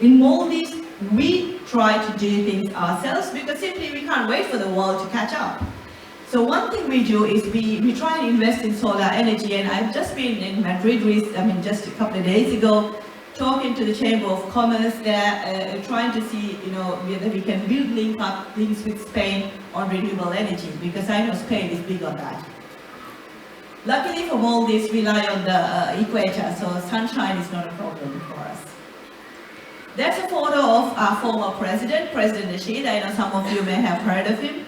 In Maldives, we try to do things ourselves because simply we can't wait for the world to catch up. So one thing we do is we try and invest in solar energy, and I've just been in Madrid, just a couple of days ago, talking to the Chamber of Commerce there, trying to see, whether we can build links with Spain on renewable energy, because I know Spain is big on that. Luckily for Maldives, we lie on the equator, so sunshine is not a problem for us. That's a photo of our former president, President Rashid. I know some of you may have heard of him,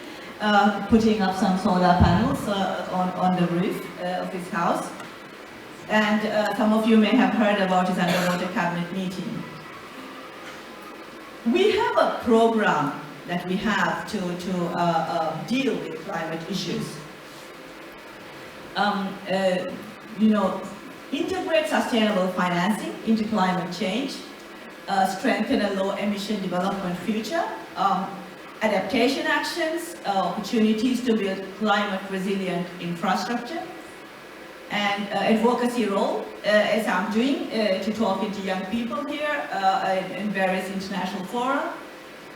putting up some solar panels on the roof of his house. And some of you may have heard about his underwater cabinet meeting. We have a program that we have to deal with climate issues. Integrate sustainable financing into climate change, strengthen a low-emission development future, adaptation actions, opportunities to build climate-resilient infrastructure, and advocacy role, as I'm doing, to talking to young people here in various international fora.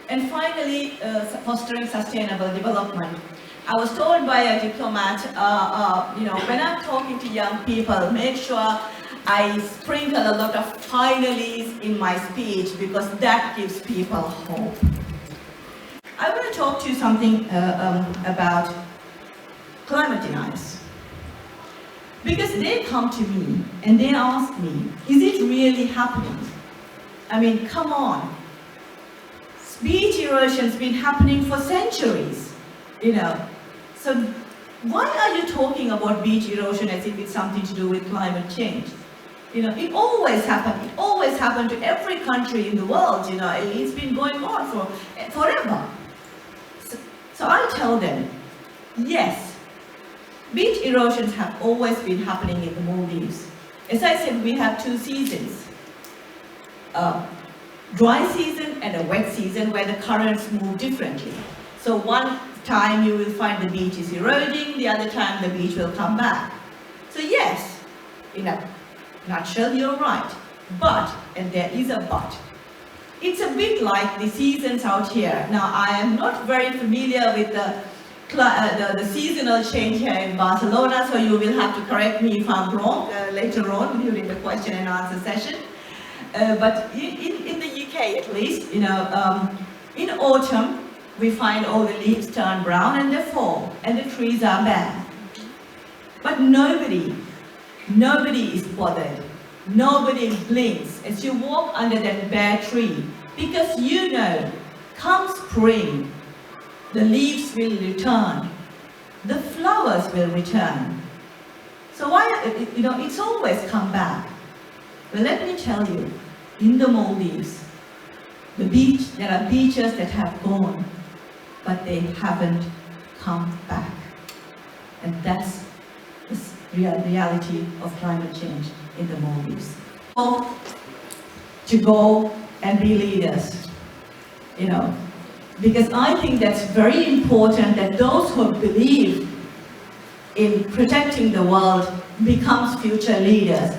And finally, fostering sustainable development. I was told by a diplomat, when I'm talking to young people, make sure I sprinkle a lot of finalies in my speech, because that gives people hope. I want to talk to you something about climate deniers. Because they come to me and they ask me, is it really happening? I mean, come on. Beach erosion's been happening for centuries, So why are you talking about beach erosion as if it's something to do with climate change? It always happened. It always happened to every country in the world, It's been going on forever. So I tell them, yes, beach erosions have always been happening in the Maldives. As I said, we have two seasons. A dry season and a wet season where the currents move differently. So one time you will find the beach is eroding, the other time the beach will come back. So yes, in a nutshell, you're right. But, and there is a but, it's a bit like the seasons out here. Now, I am not very familiar with the seasonal change here in Barcelona, so you will have to correct me if I'm wrong later on during the question and answer session. But in the UK at least, in autumn, we find all the leaves turn brown and they fall, and the trees are bare. But nobody is bothered. Nobody blinks as you walk under that bare tree, because come spring, the leaves will return, the flowers will return. So why, it's always come back. Well, let me tell you, in the Maldives, there are beaches that have gone, but they haven't come back. And that's the reality of climate change in the Maldives. To go and be leaders, because I think that's very important that those who believe in protecting the world becomes future leaders.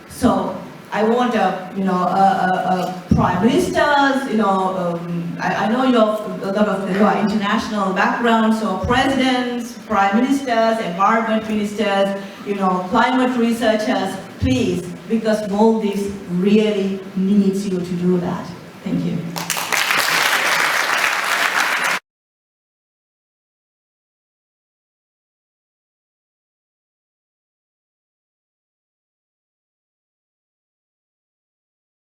So I want prime ministers, I know you have a lot of your international background, so presidents, prime ministers, environment ministers, climate researchers, please, because Maldives really needs you to do that. Thank you.